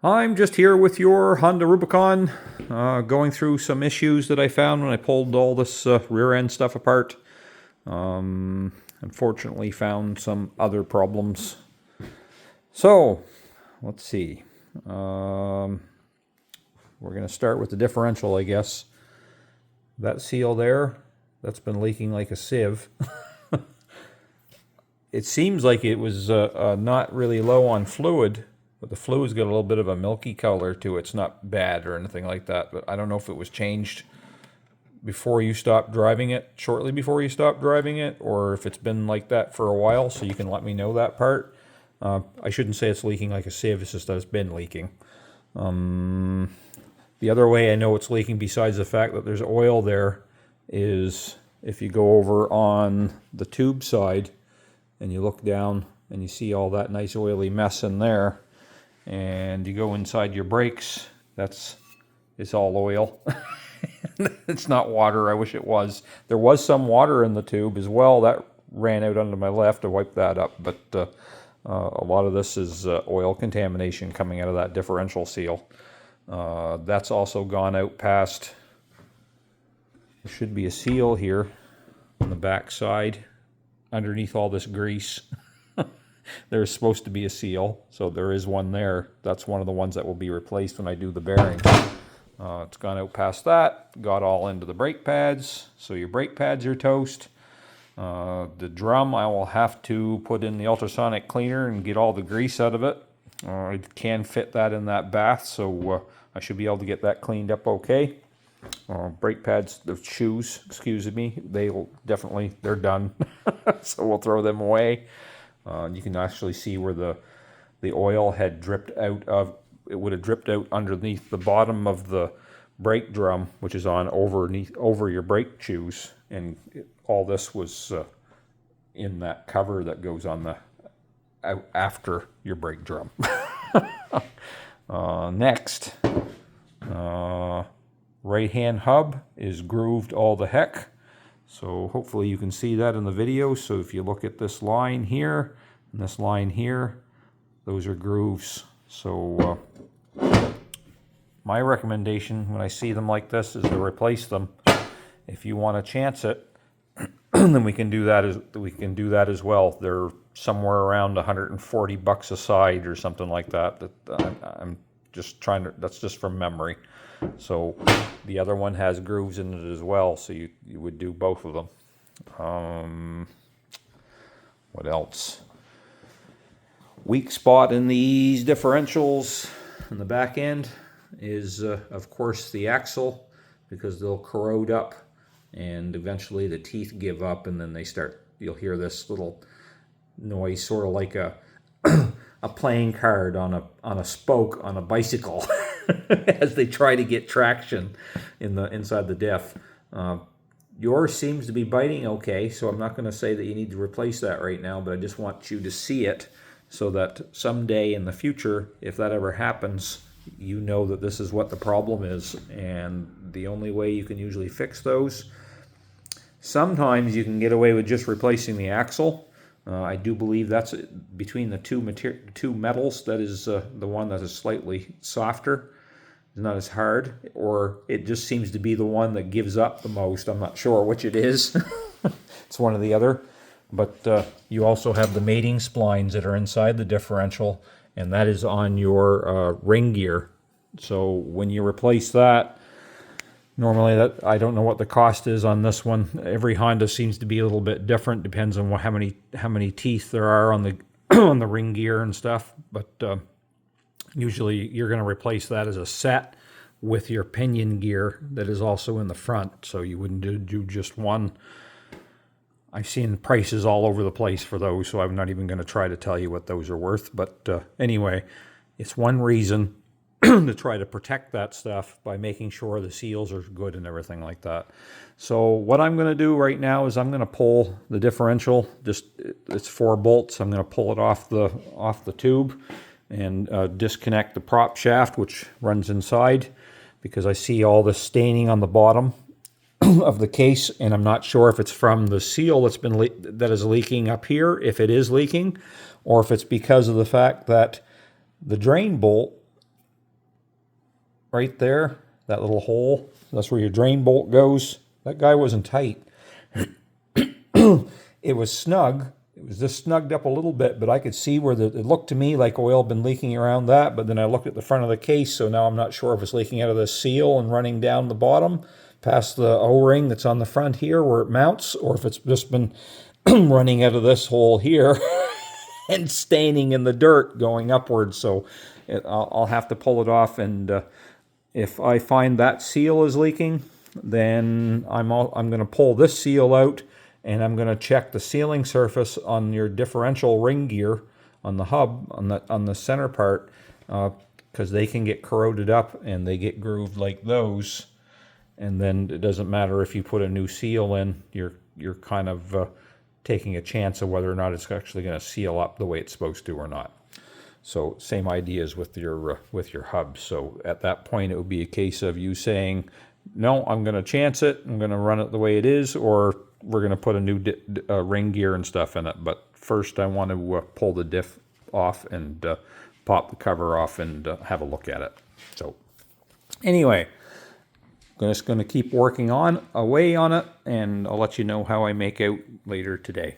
I'm just here with your Honda Rubicon, going through some issues that I found when I pulled all this rear end stuff apart. Unfortunately found some other problems. So, let's see. We're going to start with the differential, I guess. That seal there, that's been leaking like a sieve. It seems like it was not really low on fluid, but the fluid's got a little bit of a milky color to it. It's not bad or anything like that, but I don't know if it was changed before you stopped driving it, shortly before you stopped driving it, or if it's been like that for a while, so you can let me know that part. I shouldn't say it's leaking like a sieve, it's just that it's been leaking. The other way I know it's leaking, besides the fact that there's oil there, is if you go over on the tube side and you look down and you see all that nice oily mess in there, and you go inside your brakes, it's all oil. It's not water. I wish it was. There was some water in the tube as well. That ran out onto my left. I wiped that up, but a lot of this is oil contamination coming out of that differential seal. That's also gone out past. There should be a seal here on the back side underneath all this grease. There's supposed to be a seal, so there is one there. That's one of the ones that will be replaced when I do the bearing. It's gone out past that, got all into the brake pads, so your brake pads are toast. The drum, I will have to put in the ultrasonic cleaner and get all the grease out of it. I can fit that in that bath, so I should be able to get that cleaned up okay. Brake pads, the shoes, excuse me, they're done. So we'll throw them away. You can actually see where the oil had dripped out of. It would have dripped out underneath the bottom of the brake drum, which is on over your brake shoes, and all this was in that cover that goes on the after your brake drum. Next, right-hand hub is grooved all the heck. So hopefully you can see that in the video. So if you look at this line here and this line here, those are grooves. So my recommendation when I see them like this is to replace them. If you want to chance it, then we can do that as well. They're somewhere around $140 a side or something like that. I'm just trying to. That's just from memory. So the other one has grooves in it as well, so you would do both of them. What else? Weak spot in these differentials in the back end is, of course, the axle, because they'll corrode up and eventually the teeth give up, and then you'll hear this little noise, sort of like a playing card on a spoke on a bicycle as they try to get traction inside the diff. Yours seems to be biting okay, so I'm not going to say that you need to replace that right now, but I just want you to see it so that someday in the future, if that ever happens, you know that this is what the problem is, and the only way you can usually fix those. Sometimes you can get away with just replacing the axle. I do believe that's between the two metals, that is the one that is slightly softer, not as hard, or it just seems to be the one that gives up the most. I'm not sure which it is. It's one or the other. But you also have the mating splines that are inside the differential, and that is on your ring gear. So when you replace that, normally I don't know what the cost is on this one. Every Honda seems to be a little bit different. Depends on how many teeth there are on the on the ring gear and stuff. But usually you're going to replace that as a set with your pinion gear that is also in the front. So you wouldn't do just one. I've seen prices all over the place for those, so I'm not even going to try to tell you what those are worth. But anyway, it's one reason to try to protect that stuff by making sure the seals are good and everything like that. So what I'm going to do right now is I'm going to pull the differential. It's 4 bolts. I'm going to pull it off the tube and disconnect the prop shaft, which runs inside, because I see all the staining on the bottom of the case, and I'm not sure if it's from the seal that is leaking up here, if it is leaking, or if it's because of the fact that the drain bolt right there, that little hole, that's where your drain bolt goes. That guy wasn't tight. It was snug. It was just snugged up a little bit, but I could see where it looked to me like oil had been leaking around that, but then I looked at the front of the case, so now I'm not sure if it's leaking out of the seal and running down the bottom past the O-ring that's on the front here where it mounts, or if it's just been running out of this hole here and staining in the dirt going upwards. So I'll have to pull it off, and if I find that seal is leaking, then I'm going to pull this seal out, and I'm going to check the sealing surface on your differential ring gear on the hub, on the center part, because they can get corroded up and they get grooved like those. And then it doesn't matter if you put a new seal in, you're kind of taking a chance of whether or not it's actually going to seal up the way it's supposed to or not. So same ideas with your hub. So at that point, it would be a case of you saying, no, I'm going to chance it, I'm going to run it the way it is, or we're going to put a new ring gear and stuff in it. But first I want to pull the diff off and pop the cover off and have a look at it. So anyway, I'm just going to keep working away on it, and I'll let you know how I make out later today.